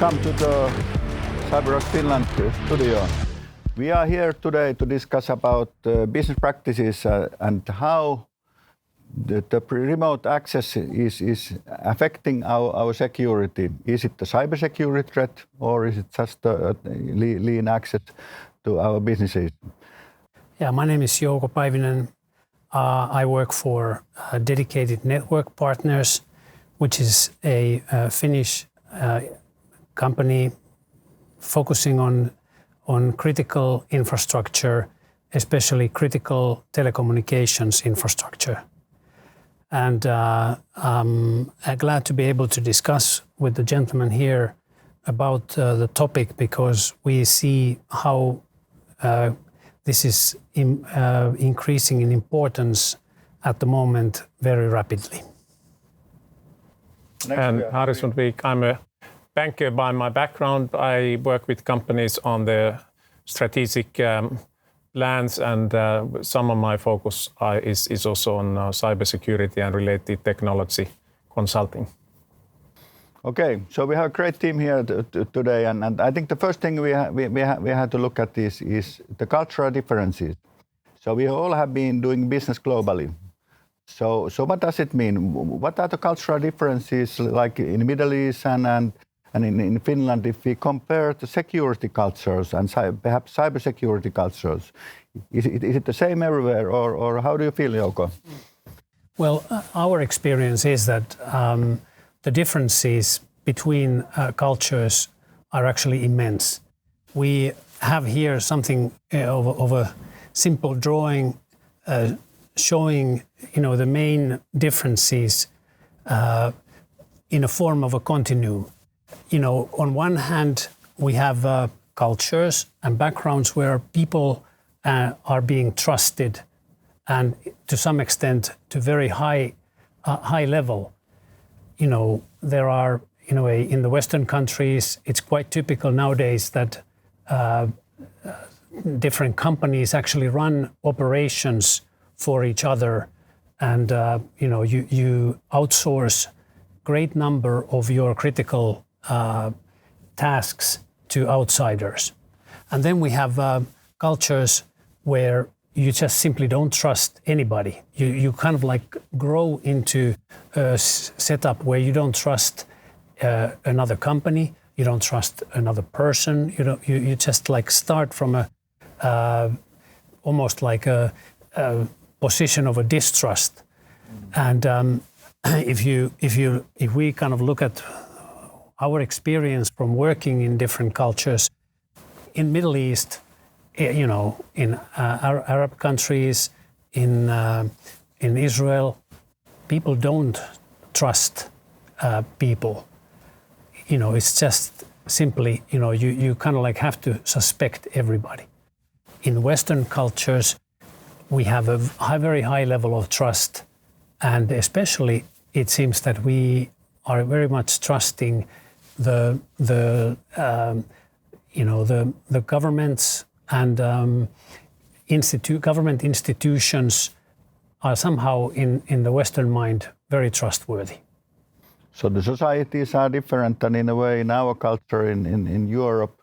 Welcome to the CyberRock Finland studio. We are here today to discuss about business practices and how the remote access is affecting our security. Is it the cybersecurity threat or is it just a lean access to our businesses? Yeah, my name is Jouko Päivinen. I work for Dedicated Network Partners, which is a Finnish company focusing on critical infrastructure, especially critical telecommunications infrastructure. And I'm glad to be able to discuss with the gentleman here about the topic, because we see how this is increasing in importance at the moment very rapidly. And Harri Sundvik, I'm a banker by my background. I work with companies on the strategic plans, and some of my focus is also on cybersecurity and related technology consulting. Okay, so we have a great team here today, and I think the first thing we had to look at is the cultural differences. So we all have been doing business globally. So what does it mean? What are the cultural differences like in the Middle East and in Finland if we compare the security cultures and perhaps cybersecurity cultures? Is it the same everywhere, or how do you feel, Jouko? Well, our experience is that the differences between cultures are actually immense. We have here something of a simple drawing showing, the main differences in a form of a continuum. On one hand, we have cultures and backgrounds where people are being trusted, and to some extent to very high level. There are, in the Western countries, it's quite typical nowadays that different companies actually run operations for each other, and you outsource great number of your critical tasks to outsiders. And then we have cultures where you just simply don't trust anybody. You kind of like grow into a setup where you don't trust another company, you don't trust another person. You just like start from a almost like a position of a distrust. And if we kind of look at our experience from working in different cultures in Middle East, in Arab countries, in Israel, people don't trust people. It's just simply, you kind of like have to suspect everybody. In Western cultures, we have a very high level of trust, and especially it seems that we are very much trusting the governments, and government institutions are somehow in the Western mind very trustworthy. So the societies are different, and in a way in our culture in Europe,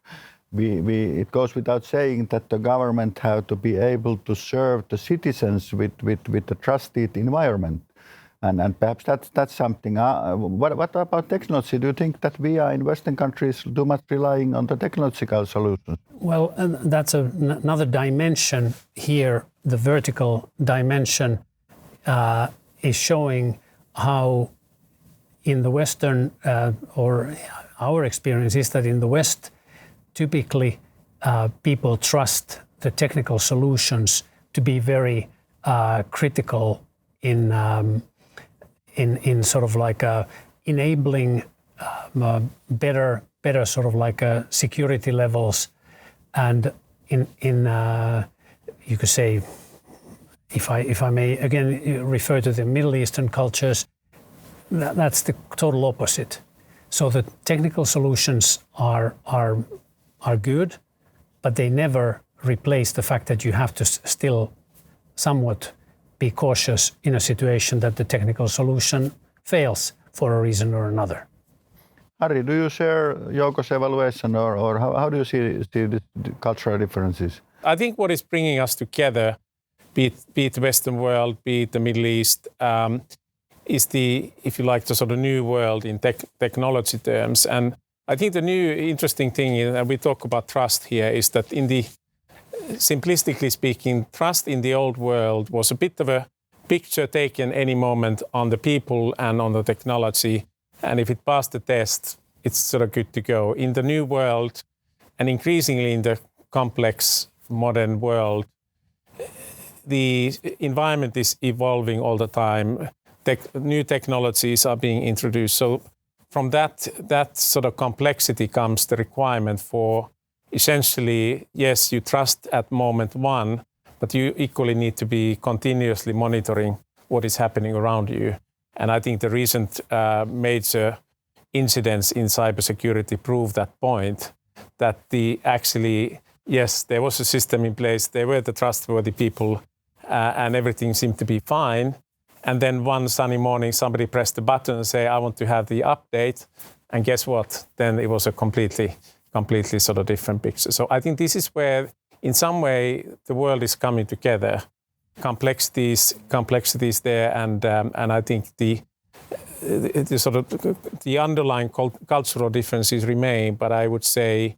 it goes without saying that the government have to be able to serve the citizens with a trusted environment. And perhaps that's something. What about technology? Do you think that we are in Western countries too much relying on the technological solutions? Well, that's another dimension here. The vertical dimension is showing how in the Western, or our experience is that in the West, typically people trust the technical solutions to be very critical in sort of like enabling better sort of like security levels, and in you could say, if I may again refer to the Middle Eastern cultures, that's the total opposite. So the technical solutions are good, but they never replace the fact that you have to still somewhat be cautious in a situation that the technical solution fails for a reason or another. Harri, do you share Jouko's evaluation, or how do you see the cultural differences? I think what is bringing us together, be it the Western world, be it the Middle East, is the, if you like, the sort of new world in technology terms. And I think the new interesting thing, and we talk about trust here, is that simplistically speaking, trust in the old world was a bit of a picture taken any moment on the people and on the technology. And if it passed the test, it's sort of good to go. In the new world, and increasingly in the complex modern world, the environment is evolving all the time. New technologies are being introduced. So from that sort of complexity comes the requirement for essentially, yes, you trust at moment one, but you equally need to be continuously monitoring what is happening around you. And I think the recent major incidents in cybersecurity prove that point, that yes, there was a system in place, there were the trustworthy people, and everything seemed to be fine. And then one sunny morning, somebody pressed the button and say, I want to have the update. And guess what? Then it was a completely sort of different picture. So I think this is where, in some way, the world is coming together. Complexities there, and I think the sort of the underlying cultural differences remain. But I would say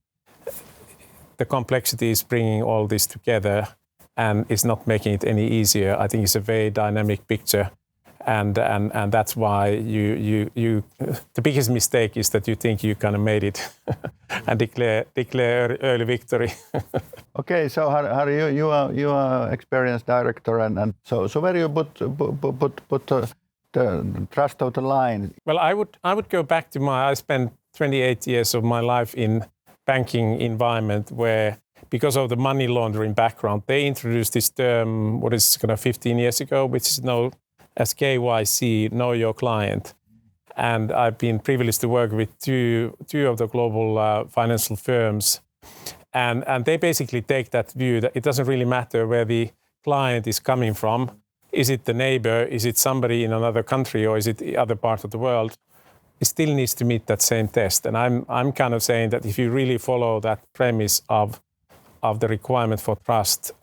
the complexity is bringing all this together, and is not making it any easier. I think it's a very dynamic picture, and that's why you the biggest mistake is that you think you kind of made it and declare early victory. Okay, so Harri, you are experienced director, and so where do you put the trust of the line? Well, I would go back to I spent 28 years of my life in banking environment where, because of the money laundering background, they introduced this term, 15 years ago, which is known as KYC, Know Your Client. And I've been privileged to work with two of the global financial firms. And they basically take that view that it doesn't really matter where the client is coming from. Is it the neighbor? Is it somebody in another country? Or is it the other part of the world? It still needs to meet that same test. And I'm kind of saying that if you really follow that premise of the requirement for trust,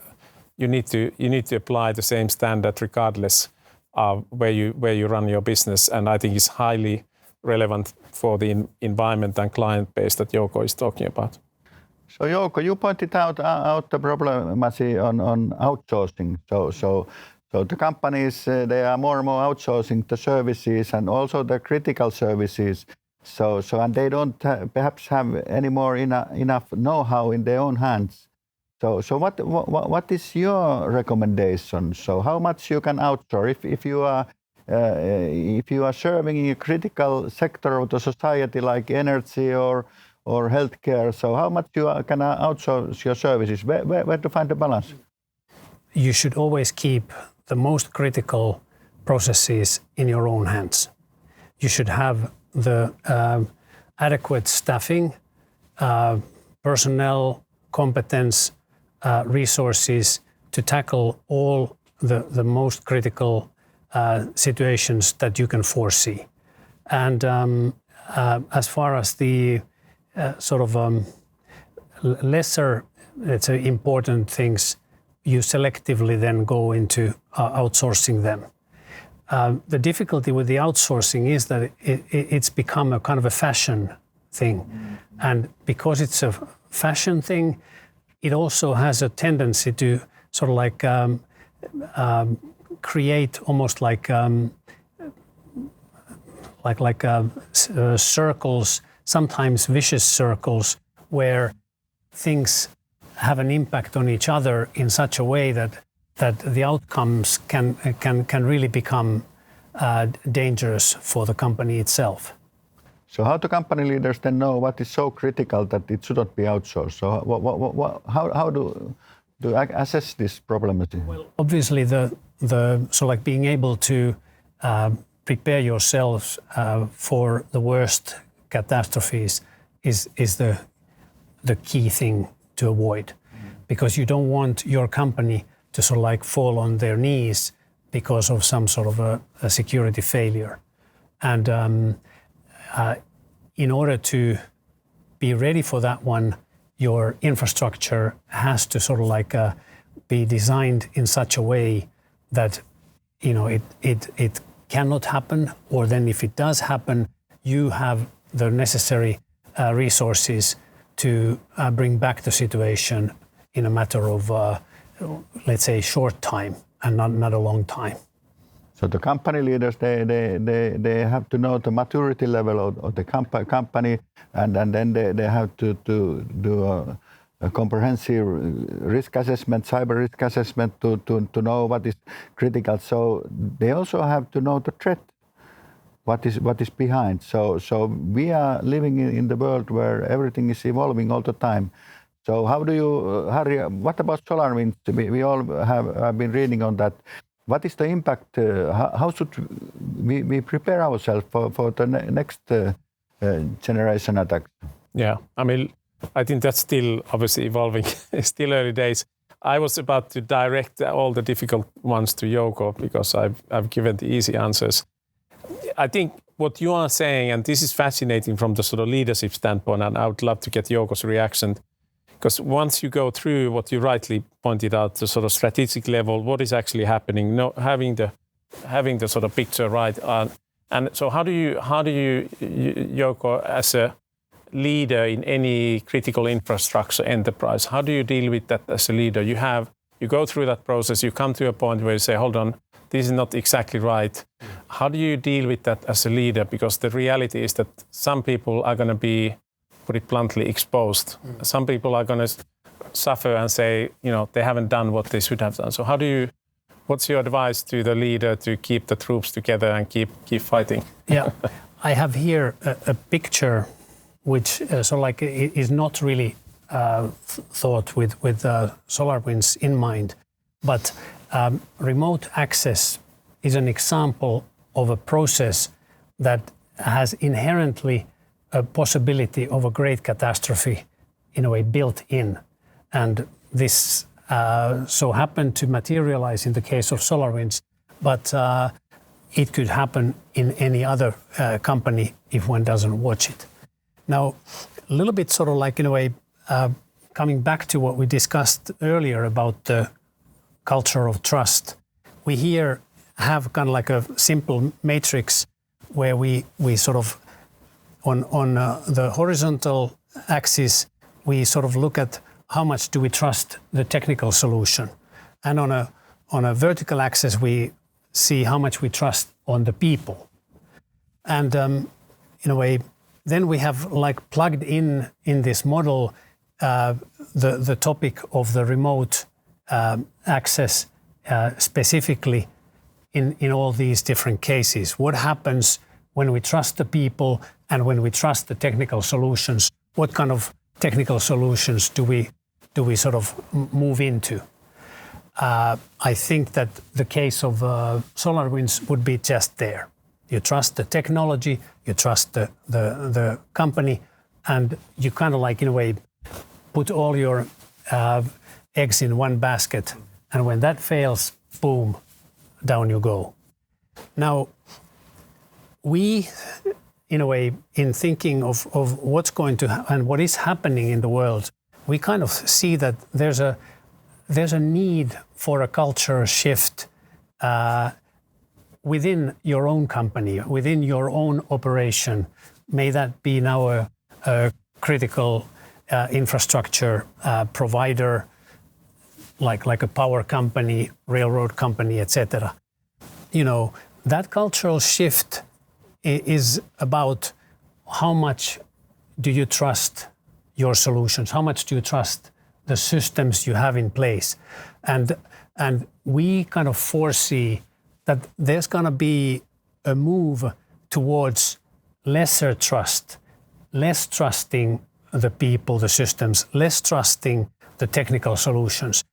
you need to apply the same standard regardless of where you run your business. And I think it's highly relevant for the environment and client base that Jouko is talking about. So Jouko, you pointed out the problem on outsourcing. So the companies, they are more and more outsourcing the services and also the critical services. So and they don't perhaps have any more enough know-how in their own hands. So what is your recommendation? So how much you can outsource if you are serving a critical sector of the society like energy or healthcare? So how much you can outsource your services? Where to find the balance? You should always keep the most critical processes in your own hands. You should have the adequate staffing, personnel, competence, resources to tackle all the most critical situations that you can foresee. And as far as the lesser, let's say, important things, you selectively then go into outsourcing them. The difficulty with the outsourcing is that it's become a kind of a fashion thing. And because it's a fashion thing, it also has a tendency to sort of like create almost like circles, sometimes vicious circles, where things have an impact on each other in such a way that the outcomes can really become dangerous for the company itself. So how do company leaders then know what is so critical that it should not be outsourced? So how do assess this problem? Well, obviously being able to prepare yourselves for the worst catastrophes is the key thing to avoid, because you don't want your company to sort of like fall on their knees because of some sort of a security failure. And in order to be ready for that one, your infrastructure has to sort of like be designed in such a way that it cannot happen, or then if it does happen, you have the necessary resources to bring back the situation in a matter of, let's say, short time and not a long time. So the company leaders, they have to know the maturity level of the company, and then they have to do a comprehensive risk assessment, cyber risk assessment to know what is critical. So they also have to know the threat, what is behind. So we are living in the world where everything is evolving all the time. So how do you, Harry, what about SolarWinds? We all have been reading on that. What is the impact? How should we prepare ourselves for the next generation attacks? Yeah, I mean, I think that's still obviously evolving. It's still early days. I was about to direct all the difficult ones to Jouko because I've given the easy answers. I think what you are saying, and this is fascinating from the sort of leadership standpoint, and I would love to get Jouko's reaction, because once you go through what you rightly pointed out, the sort of strategic level, what is actually happening, having the sort of picture right, and so how do you Jouko, as a leader in any critical infrastructure enterprise, how do you deal with that as a leader? You go through that process, you come to a point where you say, hold on, this is not exactly right. How do you deal with that as a leader? Because the reality is that some people are going to be, put it bluntly, exposed. Some people are going to suffer and say, they haven't done what they should have done. So what's your advice to the leader to keep the troops together and keep fighting? Yeah, I have here a picture which is not really thought with SolarWinds in mind, but remote access is an example of a process that has inherently a possibility of a great catastrophe in a way built in. And this so happened to materialize in the case of SolarWinds, but it could happen in any other company if one doesn't watch it. Now, a little bit sort of like in a way, coming back to what we discussed earlier about the culture of trust, we here have kind of like a simple matrix where we sort of, on the horizontal axis, we sort of look at how much do we trust the technical solution. And on a vertical axis, we see how much we trust on the people. And in a way, then we have like plugged in this model the topic of the remote access specifically in all these different cases. What happens when we trust the people and when we trust the technical solutions? What kind of technical solutions do we sort of move into? I think that the case of SolarWinds would be just there. You trust the technology, you trust the company, and you kind of like in a way put all your eggs in one basket, and when that fails, boom, down you go. Now, we, in a way, in thinking of what's going to and what is happening in the world, we kind of see that there's a need for a culture shift within your own company, within your own operation. May that be now a critical infrastructure provider, like a power company, railroad company, etc. That cultural shift is about how much do you trust your solutions, how much do you trust the systems you have in place, and we kind of foresee that there's going to be a move towards lesser trust, less trusting the people, the systems, less trusting the technical solutions.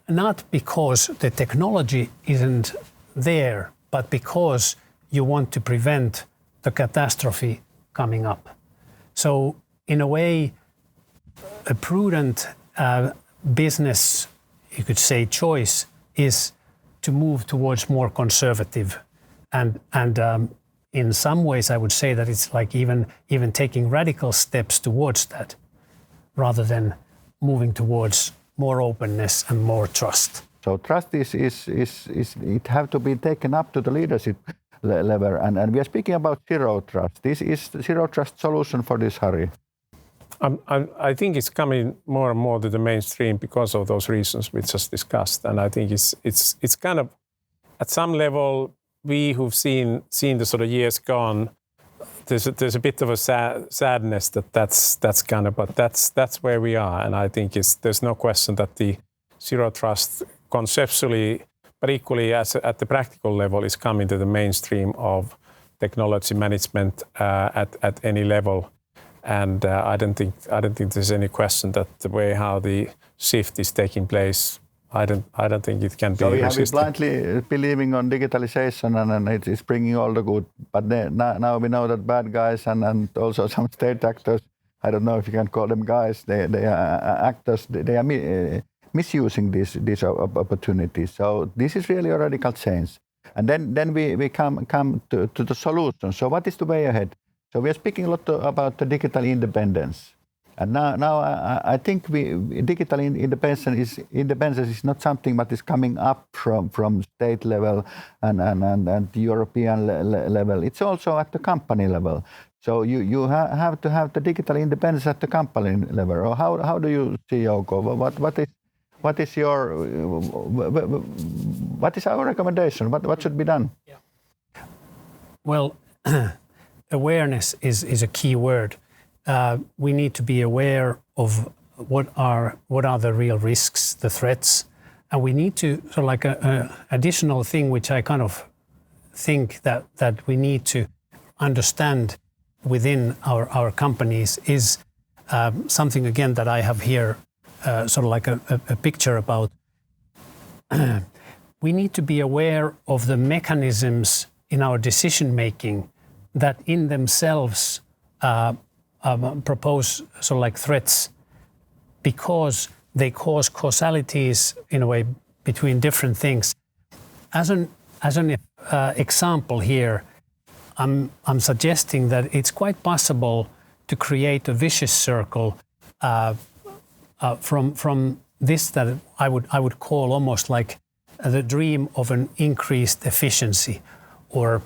Not because the technology isn't there, but because you want to prevent the catastrophe coming up. So in a way, a prudent business, you could say, choice is to move towards more conservative and in some ways I would say that it's like even taking radical steps towards that, rather than moving towards more openness and more trust. So trust is it have to be taken up to the leadership level, and we are speaking about zero trust. This is the zero trust solution for this, Harry. I think it's coming more and more to the mainstream because of those reasons we just discussed, and I think it's kind of at some level we who've seen the sort of years gone. There's a bit of a sadness that's kind of, but that's where we are, and I think there's no question that the zero trust conceptually, but equally at the practical level, is coming to the mainstream of technology management at any level. And I don't think there's any question that the way how the shift is taking place, I don't think it can be resisted. So we have been blindly believing on digitalization and it's bringing all the good, but now we know that bad guys and also some state actors, I don't know if you can call them guys, they are actors, they are misusing these opportunities. So this is really a radical change. And then we come to the solution. So what is the way ahead? So we are speaking a lot about the digital independence. And now I think digital independence is not something that is coming up from state level and the European level. It's also at the company level. So you have to have the digital independence at the company level. Or how do you see, Jouko? What is our recommendation? What should be done? Yeah. Well, awareness is a key word. We need to be aware of what are the real risks, the threats, and we need to sort of like a additional thing which I kind of think that we need to understand within our companies is something again that I have here sort of like a picture about. We need to be aware of the mechanisms in our decision making that in themselves propose sort of like threats, because they cause causalities in a way between different things. As an example here, I'm suggesting that it's quite possible to create a vicious circle from this that I would call almost like the dream of an increased efficiency, or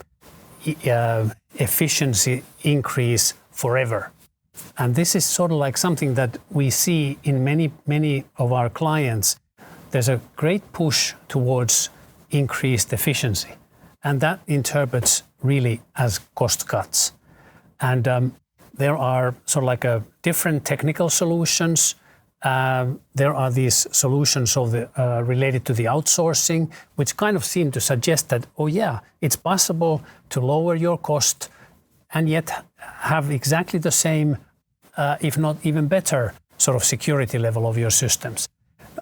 efficiency increase forever. And this is sort of like something that we see in many of our clients. There's a great push towards increased efficiency, and that interprets really as cost cuts. And there are sort of like different technical solutions. There are these solutions of related to the outsourcing, which kind of seem to suggest that, oh yeah, it's possible to lower your cost and yet have exactly the same, if not even better, sort of security level of your systems.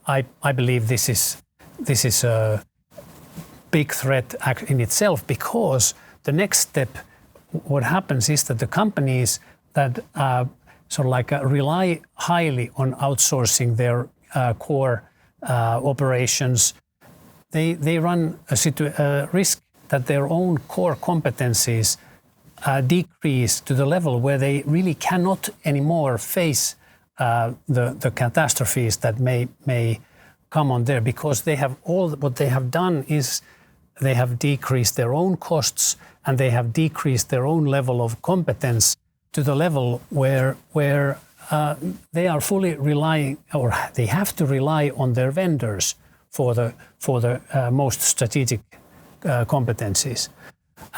I believe this is a big threat in itself, because the next step, what happens is that the companies that sort of like rely highly on outsourcing their core operations, they run a risk that their own core competencies decrease to the level where they really cannot anymore face the catastrophes that may come on there, because they have what they have done is they have decreased their own costs and they have decreased their own level of competence to the level where they are fully relying, or they have to rely on their vendors for the most strategic competencies.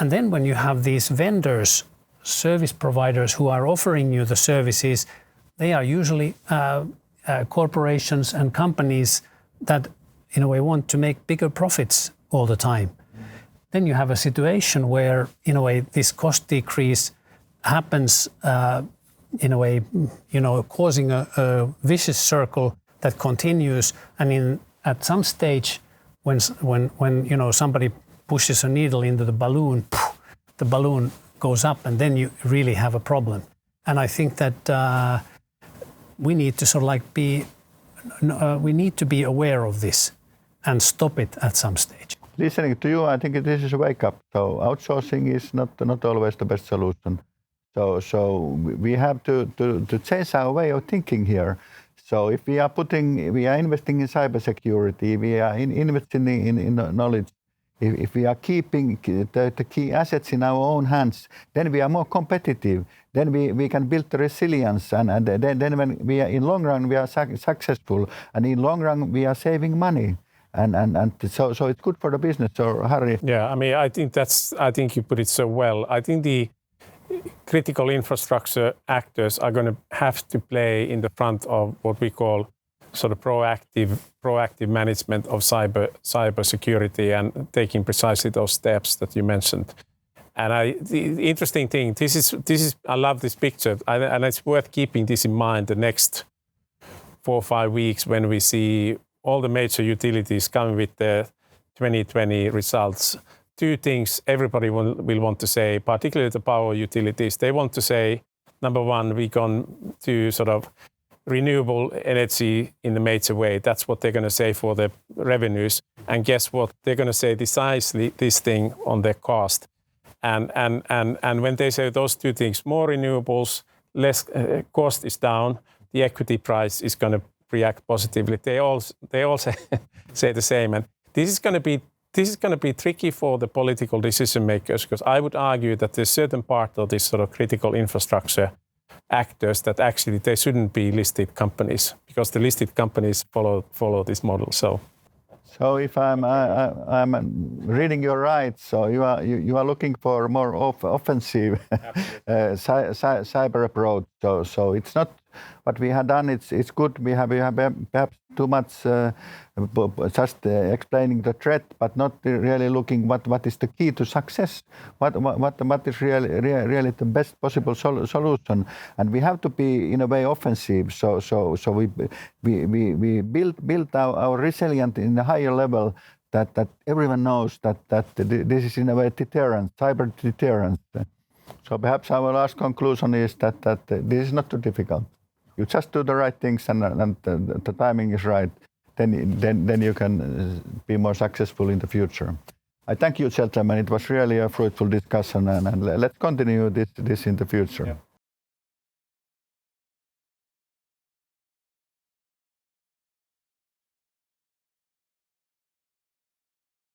And then when you have these vendors, service providers who are offering you the services, they are usually corporations and companies that in a way want to make bigger profits all the time. Then you have a situation where in a way this cost decrease happens in a way, causing a vicious circle that continues, and at some stage when somebody pushes a needle into the balloon goes up, and then you really have a problem. And I think that we need to sort of like we need to be aware of this and stop it at some stage. listening to you, I think this is a wake up. So outsourcing is not always the best solution. So we have to change our way of thinking here. So if we are investing in cybersecurity, we are investing in knowledge. If we are keeping the key assets in our own hands, then we are more competitive. Then we can build the resilience, and then when we are in long run we are successful, and in long run we are saving money, and so it's good for the business. So Harry. Yeah, I mean, I think you put it so well. I think the critical infrastructure actors are going to have to play in the front of what we call sort of proactive management of cybersecurity and taking precisely those steps that you mentioned. And the interesting thing, this is I love this picture, and it's worth keeping this in mind the next 4 or 5 weeks when we see all the major utilities coming with their 2020 results. 2 things everybody will want to say, particularly the power utilities. They want to say, number 1, we're going to sort of renewable energy in a major way. That's what they're going to say for their revenues. And guess what? They're going to say precisely this thing on their cost. And when they say those 2 things, more renewables, less cost is down, the equity price is going to react positively. They all say the same. And this is going to be tricky for the political decision makers, because I would argue that there's certain part of this sort of critical infrastructure actors that actually they shouldn't be listed companies, because the listed companies follow this model. So if I'm reading you right, so you are looking for more offensive cyber approach. So it's not what we have done. It's good. We have perhaps too much just explaining the threat, but not really looking what is the key to success. What is really the best possible solution, and we have to be in a way offensive. So we build our resilience in a higher level, that everyone knows that this is in a way deterrence, cyber deterrence. So perhaps our last conclusion is that this is not too difficult. You just do the right things, and the timing is right. Then you can be more successful in the future. I thank you, gentlemen. It was really a fruitful discussion, and let's continue this in the future. Yeah.